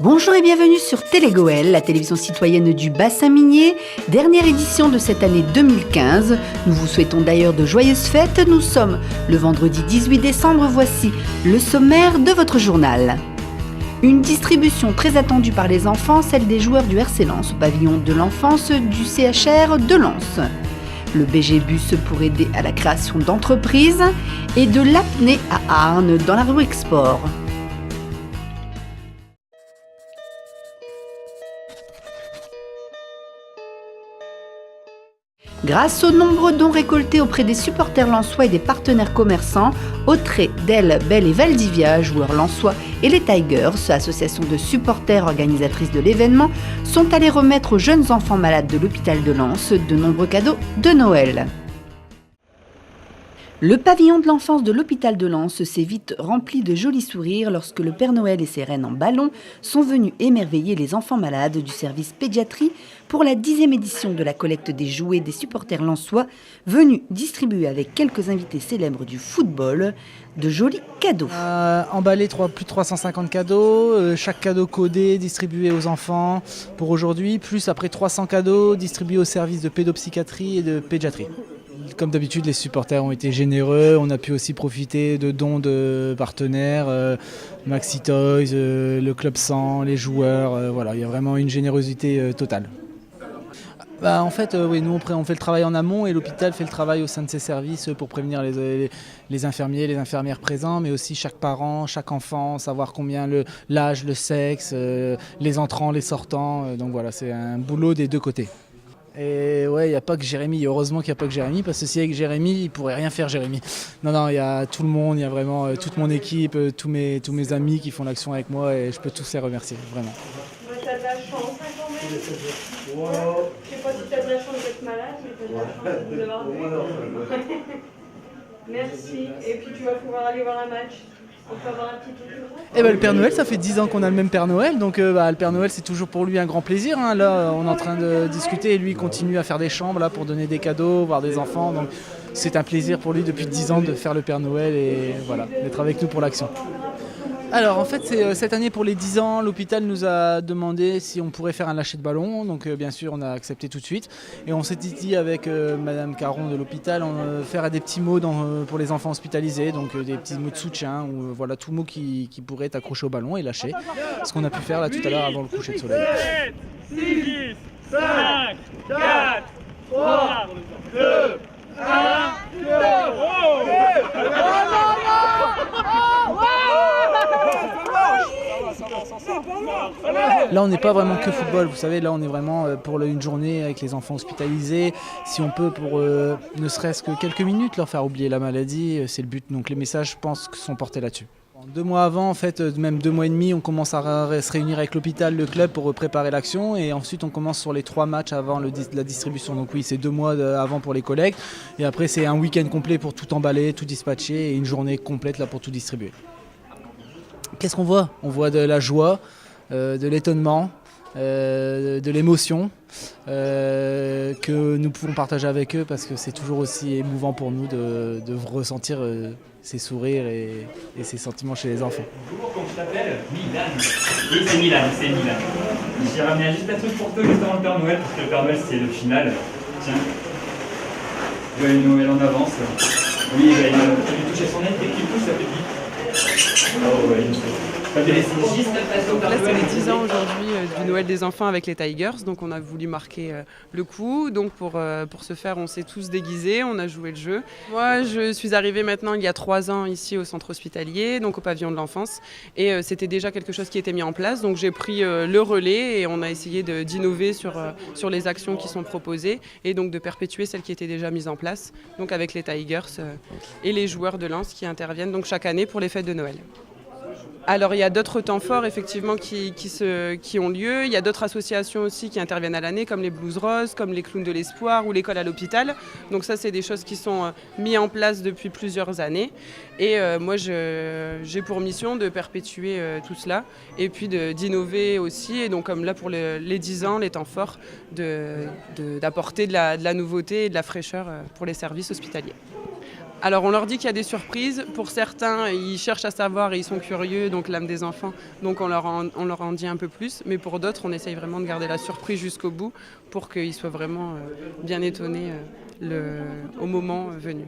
Bonjour et bienvenue sur Télégoël, la télévision citoyenne du bassin minier, dernière édition de cette année 2015. Nous vous souhaitons d'ailleurs de joyeuses fêtes. Nous sommes le vendredi 18 décembre, voici le sommaire de votre journal. Une distribution très attendue par les enfants, celle des joueurs du RC Lens au pavillon de l'enfance du CHR de Lens. Le BG Bus pour aider à la création d'entreprises et de l'apnée à Arnes dans la rubrique sport. Grâce au nombreux dons récoltés auprès des supporters lensois et des partenaires commerçants, Autrey, Delle, Belle et Valdivia, joueurs lensois, et les Tigers, association de supporters organisatrices de l'événement, sont allés remettre aux jeunes enfants malades de l'hôpital de Lens de nombreux cadeaux de Noël. Le pavillon de l'enfance de l'hôpital de Lens s'est vite rempli de jolis sourires lorsque le Père Noël et ses reines en ballon sont venus émerveiller les enfants malades du service pédiatrie pour la 10e édition de la collecte des jouets des supporters lensois, venus distribuer avec quelques invités célèbres du football de jolis cadeaux. Emballé plus de 350 cadeaux, chaque cadeau codé, distribué aux enfants pour aujourd'hui, plus après 300 cadeaux distribués au service de pédopsychiatrie et de pédiatrie. Comme d'habitude, les supporters ont été généreux. On a pu aussi profiter de dons de partenaires, Maxi Toys, le Club 100, les joueurs. Voilà, il y a vraiment une générosité totale. En fait, oui, nous on fait le travail en amont et l'hôpital fait le travail au sein de ses services pour prévenir les infirmiers, les infirmières présents, mais aussi chaque parent, chaque enfant, savoir combien l'âge, le sexe, les entrants, les sortants. Donc voilà, c'est un boulot des deux côtés. Et ouais, il n'y a pas que Jérémy, heureusement qu'il n'y a pas que Jérémy, parce que si avec Jérémy, il ne pourrait rien faire Jérémy. Non, il y a tout le monde, il y a vraiment toute mon équipe, tous mes amis qui font l'action avec moi et je peux tous les remercier, vraiment. Tu as de la chance quand même. Je ne sais pas si tu as de la chance d'être malade, mais tu as de la chance de nous avoir vus. Merci. Et puis tu vas pouvoir aller voir un match. On peut avoir un petit tour. Le Père Noël, ça fait 10 ans qu'on a le même Père Noël, donc le Père Noël c'est toujours pour lui un grand plaisir. Hein. Là on est en train de discuter et lui il continue à faire des chambres là, pour donner des cadeaux, voir des enfants. Donc c'est un plaisir pour lui depuis 10 ans de faire le Père Noël et voilà, d'être avec nous pour l'action. Alors en fait c'est cette année pour les 10 ans, l'hôpital nous a demandé si on pourrait faire un lâcher de ballon, donc bien sûr on a accepté tout de suite et on s'est dit avec Madame Caron de l'hôpital faire des petits mots pour les enfants hospitalisés, donc des petits mots de soutien ou voilà tout mot qui pourrait être accroché au ballon et lâché, ce qu'on a pu faire là tout à l'heure avant le coucher de soleil. 6, 5, 4, 3, 2, 1, 0. Là on n'est pas vraiment que football, vous savez, là on est vraiment pour une journée avec les enfants hospitalisés, si on peut pour ne serait-ce que quelques minutes leur faire oublier la maladie, c'est le but, donc les messages je pense sont portés là-dessus. 2 mois avant, en fait, même 2 mois et demi, on commence à se réunir avec l'hôpital, le club pour préparer l'action et ensuite on commence sur les 3 matchs avant la distribution. Donc oui, c'est 2 mois avant pour les collectes et après c'est un week-end complet pour tout emballer, tout dispatcher et une journée complète là pour tout distribuer. Qu'est-ce qu'on voit ? On voit de la joie, de l'étonnement, de l'émotion que nous pouvons partager avec eux parce que c'est toujours aussi émouvant pour nous de ressentir ces sourires et ces sentiments chez les enfants. Bonjour, comment tu t'appelles ? Milan. Oui, c'est Milan. J'ai ramené juste un truc pour toi juste avant le Père Noël, parce que le Père Noël c'est le final. Tiens. Joyeux Noël en avance. Oui, tu as dû toucher son nez, dès qu'il pousse, ça fait vite. Oh, ouais, il Là, c'est les 10 ans aujourd'hui du Noël des enfants avec les Tigers, donc on a voulu marquer le coup. Donc pour ce faire, on s'est tous déguisés, on a joué le jeu. Moi, je suis arrivée maintenant il y a 3 ans ici au centre hospitalier, donc au pavillon de l'enfance, et c'était déjà quelque chose qui était mis en place. Donc j'ai pris le relais et on a essayé d'innover sur les actions qui sont proposées et donc de perpétuer celles qui étaient déjà mises en place, donc avec les Tigers et les joueurs de Lens qui interviennent donc chaque année pour les fêtes de Noël. Alors il y a d'autres temps forts effectivement qui ont lieu. Il y a d'autres associations aussi qui interviennent à l'année comme les Blues Roses, comme les Clowns de l'Espoir ou l'école à l'hôpital. Donc ça c'est des choses qui sont mises en place depuis plusieurs années. Et moi j'ai pour mission de perpétuer tout cela et puis d'innover aussi. Et donc comme là pour les 10 ans, les temps forts, d'apporter de la nouveauté et de la fraîcheur pour les services hospitaliers. Alors on leur dit qu'il y a des surprises. Pour certains, ils cherchent à savoir et ils sont curieux, donc l'âme des enfants, donc on leur en dit un peu plus. Mais pour d'autres, on essaye vraiment de garder la surprise jusqu'au bout pour qu'ils soient vraiment bien étonnés au moment venu.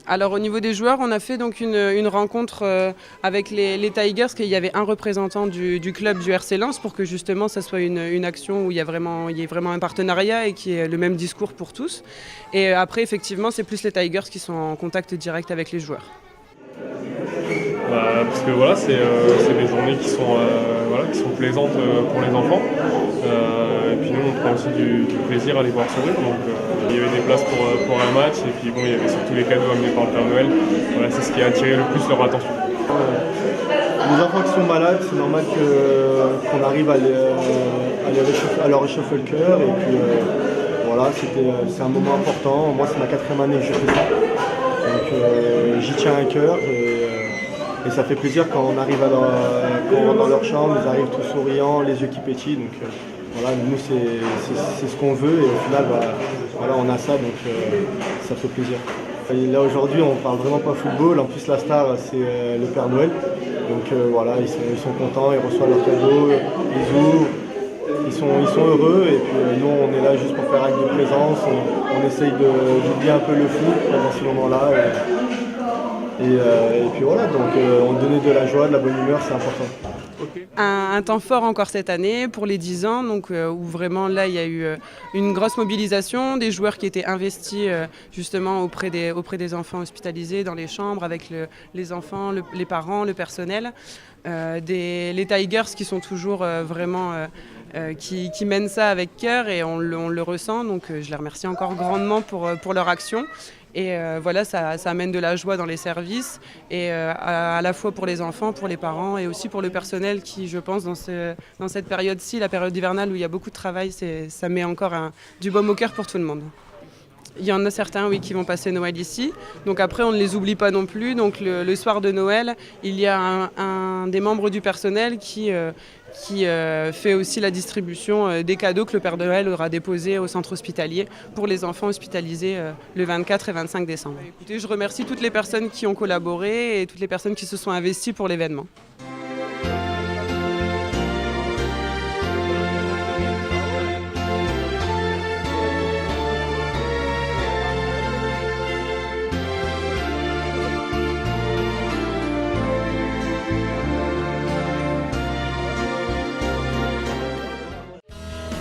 Alors au niveau des joueurs, on a fait donc une rencontre avec les Tigers, parce qu'il y avait un représentant du club du RC Lens pour que justement ça soit une action où il y ait vraiment un partenariat et qu'il y ait le même discours pour tous. Et après effectivement c'est plus les Tigers qui sont en contact direct avec les joueurs. Parce que voilà, c'est des journées qui sont plaisantes pour les enfants. Et puis nous, on prend aussi du plaisir à les voir sourire. Donc, il y avait des places pour un match et puis bon, il y avait surtout les cadeaux amenés par le Père Noël. Voilà, c'est ce qui a attiré le plus leur attention. Les enfants qui sont malades, c'est normal qu'on arrive à leur réchauffer le cœur. Et puis voilà, c'est un moment important. Moi, c'est ma 4e année que je fais ça. Donc j'y tiens à cœur. Et ça fait plaisir quand on arrive quand on rentre dans leur chambre, ils arrivent tous souriants, les yeux qui pétillent. Donc voilà, nous c'est ce qu'on veut et au final voilà, on a ça, donc ça fait plaisir. Et là aujourd'hui on parle vraiment pas football, en plus la star c'est le Père Noël. Donc voilà, ils sont contents, ils reçoivent leurs cadeaux, ils ouvrent, ils sont heureux et puis nous on est là juste pour faire acte de présence, on essaye d'oublier un peu le foot pendant ces moments-là. Et puis voilà, donc on donnait de la joie, de la bonne humeur, c'est important. Un temps fort encore cette année pour les 10 ans, donc, où vraiment là il y a eu une grosse mobilisation, des joueurs qui étaient investis justement auprès des enfants hospitalisés dans les chambres avec les enfants, les parents, le personnel, les Tigers qui sont toujours vraiment qui mènent ça avec cœur et on le ressent, donc je les remercie encore grandement pour leur action. Et voilà, ça amène de la joie dans les services, et à la fois pour les enfants, pour les parents et aussi pour le personnel qui, je pense, dans cette période-ci, la période hivernale où il y a beaucoup de travail, ça met encore du baume au cœur pour tout le monde. Il y en a certains, oui, qui vont passer Noël ici. Donc après, on ne les oublie pas non plus. Donc le soir de Noël, il y a un des membres du personnel qui fait aussi la distribution des cadeaux que le Père Noël aura déposés au centre hospitalier pour les enfants hospitalisés le 24 et 25 décembre. Écoutez, je remercie toutes les personnes qui ont collaboré et toutes les personnes qui se sont investies pour l'événement.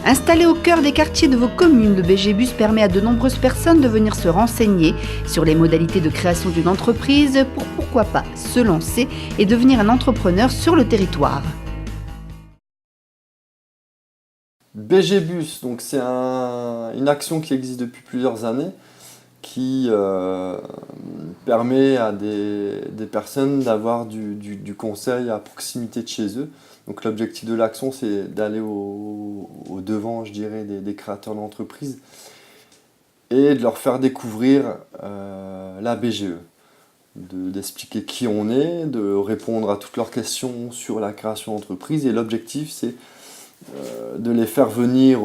Installé au cœur des quartiers de vos communes, le BG Bus permet à de nombreuses personnes de venir se renseigner sur les modalités de création d'une entreprise pour pourquoi pas se lancer et devenir un entrepreneur sur le territoire. BG Bus, donc c'est une action qui existe depuis plusieurs années qui permet à des personnes d'avoir du conseil à proximité de chez eux. Donc l'objectif de l'action, c'est d'aller au devant, je dirais, des créateurs d'entreprises et de leur faire découvrir la BGE, d'expliquer qui on est, de répondre à toutes leurs questions sur la création d'entreprise. Et l'objectif, c'est de les faire venir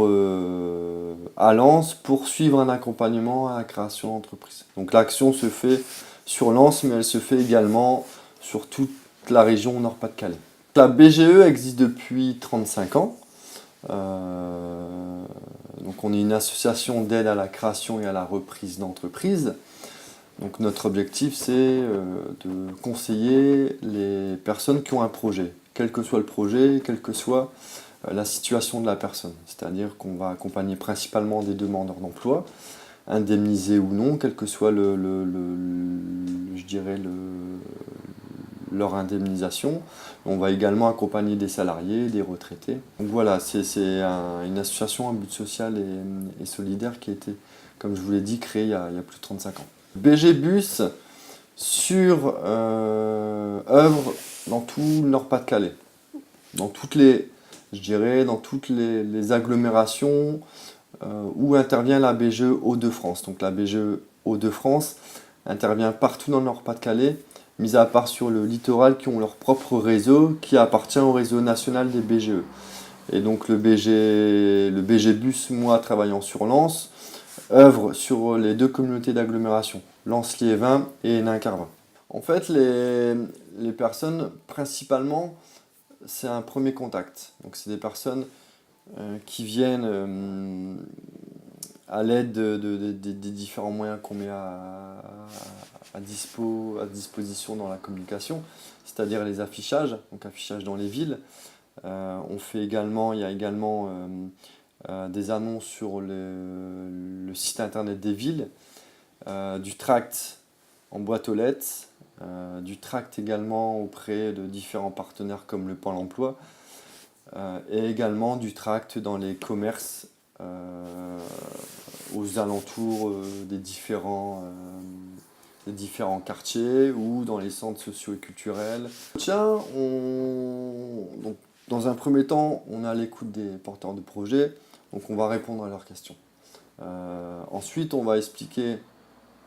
à Lens pour suivre un accompagnement à la création d'entreprise. Donc l'action se fait sur Lens, mais elle se fait également sur toute la région Nord-Pas-de-Calais. La BGE existe depuis 35 ans. Donc on est une association d'aide à la création et à la reprise d'entreprise. Donc notre objectif, c'est de conseiller les personnes qui ont un projet, quel que soit le projet, quelle que soit la situation de la personne. C'est-à-dire qu'on va accompagner principalement des demandeurs d'emploi, indemnisés ou non, quel que soit leur indemnisation. On va également accompagner des salariés, des retraités. Donc voilà, c'est une association à but social et solidaire qui a été, comme je vous l'ai dit, créée il y a plus de 35 ans. BG Bus œuvre dans tout le Nord-Pas-de-Calais, dans toutes les agglomérations où intervient la BGE Hauts-de-France. Donc la BGE Hauts-de-France intervient partout dans le Nord-Pas-de-Calais, mis à part sur le littoral qui ont leur propre réseau qui appartient au réseau national des BGE. Et donc le BG Bus, moi travaillant sur Lens, œuvre sur les deux communautés d'agglomération. Lens-Liévin et Hénin-Carvin. En fait, les personnes, principalement, c'est un premier contact. Donc c'est des personnes qui viennent à l'aide des différents moyens qu'on met à disposition dans la communication, c'est-à-dire les affichages, donc affichages dans les villes. Il y a également des annonces sur le site internet des villes, du tract en boîte aux lettres, du tract également auprès de différents partenaires comme le Pôle emploi, et également du tract dans les commerces aux alentours des différents quartiers ou dans les centres sociaux et culturels. Donc, dans un premier temps, on est à l'écoute des porteurs de projets, donc on va répondre à leurs questions. Ensuite, on va expliquer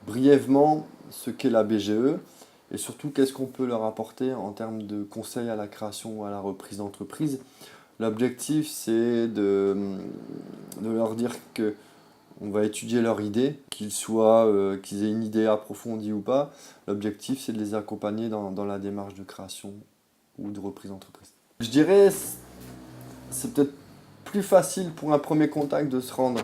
brièvement ce qu'est la BGE et surtout qu'est-ce qu'on peut leur apporter en termes de conseils à la création ou à la reprise d'entreprise. L'objectif, c'est de leur dire qu'on va étudier leur idée, qu'ils aient une idée approfondie ou pas. L'objectif, c'est de les accompagner dans la démarche de création ou de reprise d'entreprise. Je dirais, c'est peut-être plus facile pour un premier contact de se rendre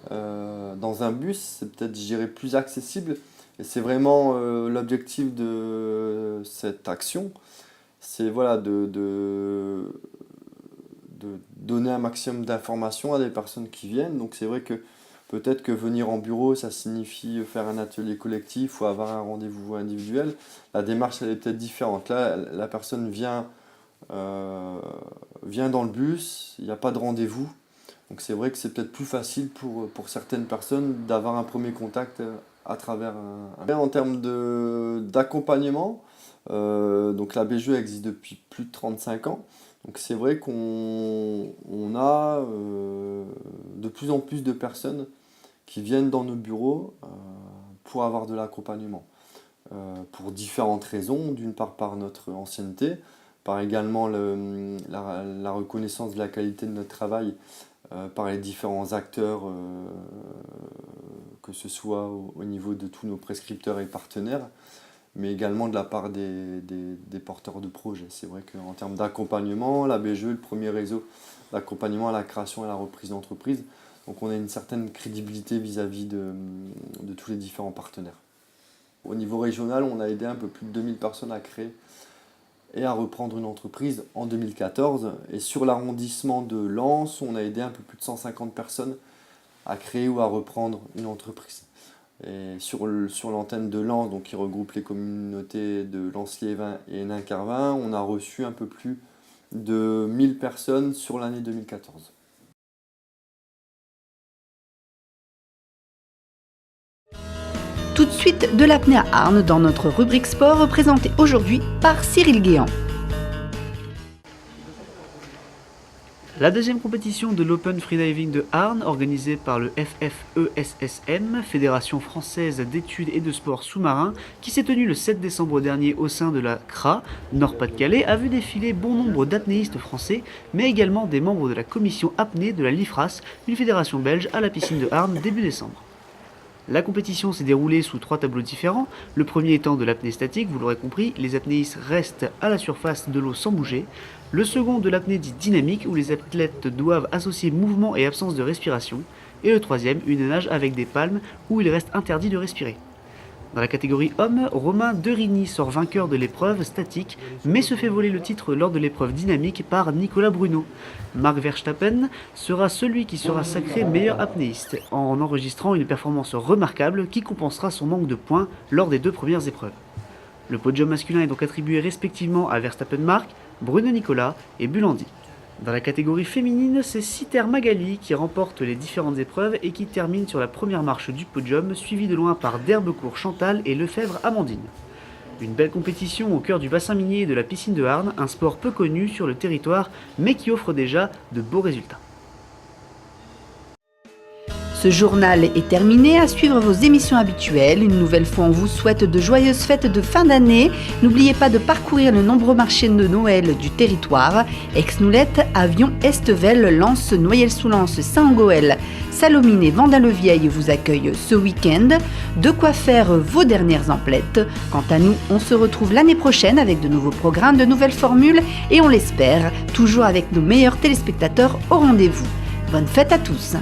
dans un bus, c'est peut-être, je dirais, plus accessible. Et c'est vraiment l'objectif de cette action, c'est voilà, de donner un maximum d'informations à des personnes qui viennent. Donc c'est vrai que peut-être que venir en bureau, ça signifie faire un atelier collectif ou avoir un rendez-vous individuel. La démarche, elle est peut-être différente. Là, la personne vient dans le bus, il n'y a pas de rendez-vous. Donc c'est vrai que c'est peut-être plus facile pour certaines personnes d'avoir un premier contact à travers un... En termes d'accompagnement, donc la BGE existe depuis plus de 35 ans. Donc c'est vrai qu'on a de plus en plus de personnes qui viennent dans nos bureaux pour avoir de l'accompagnement. Pour différentes raisons, d'une part par notre ancienneté, par également la reconnaissance de la qualité de notre travail par les différents acteurs, que ce soit au niveau de tous nos prescripteurs et partenaires, mais également de la part des porteurs de projets. C'est vrai qu'en termes d'accompagnement, la BGE est le premier réseau d'accompagnement à la création et à la reprise d'entreprise. Donc on a une certaine crédibilité vis-à-vis de tous les différents partenaires. Au niveau régional, on a aidé un peu plus de 2000 personnes à créer et à reprendre une entreprise en 2014. Et sur l'arrondissement de Lens, on a aidé un peu plus de 150 personnes à créer ou à reprendre une entreprise. Et sur l'antenne de Lens, donc qui regroupe les communautés de Lens-Liévin et Hénin-Carvin, on a reçu un peu plus de 1000 personnes sur l'année 2014. Tout de suite de l'apnée à Arnes dans notre rubrique sport présentée aujourd'hui par Cyril Guéant. La deuxième compétition de l'Open Freediving de Arnes, organisée par le FFESSM, Fédération Française d'Études et de Sports Sous-Marins, qui s'est tenue le 7 décembre dernier au sein de la CRA, Nord-Pas-de-Calais, a vu défiler bon nombre d'apnéistes français, mais également des membres de la commission apnée de la LIFRAS, une fédération belge à la piscine de Arnes début décembre. La compétition s'est déroulée sous 3 tableaux différents, le premier étant de l'apnée statique, vous l'aurez compris, les apnéistes restent à la surface de l'eau sans bouger, le second de l'apnée dite dynamique, où les athlètes doivent associer mouvement et absence de respiration, et le troisième, une nage avec des palmes, où il reste interdit de respirer. Dans la catégorie homme, Romain Derigny sort vainqueur de l'épreuve statique, mais se fait voler le titre lors de l'épreuve dynamique par Nicolas Bruno. Mark Verstappen sera celui qui sera sacré meilleur apnéiste, en enregistrant une performance remarquable qui compensera son manque de points lors des 2 premières épreuves. Le podium masculin est donc attribué respectivement à Verstappen Mark, Bruno Nicolas et Bulandi. Dans la catégorie féminine, c'est Citer Magali qui remporte les différentes épreuves et qui termine sur la première marche du podium, suivi de loin par d'Herbecourt Chantal et Lefebvre Amandine. Une belle compétition au cœur du bassin minier et de la piscine de Arnes, un sport peu connu sur le territoire, mais qui offre déjà de beaux résultats. Ce journal est terminé, à suivre vos émissions habituelles. Une nouvelle fois, on vous souhaite de joyeuses fêtes de fin d'année. N'oubliez pas de parcourir le nombreux marchés de Noël du territoire. Aix-Noulette, Avion, Estevel, Lens, Noyelles-sous-Lens, Saint-Goël, Salomine et Vendin-le-Vieil vous accueillent ce week-end. De quoi faire vos dernières emplettes. Quant à nous, on se retrouve l'année prochaine avec de nouveaux programmes, de nouvelles formules et on l'espère, toujours avec nos meilleurs téléspectateurs au rendez-vous. Bonne fête à tous!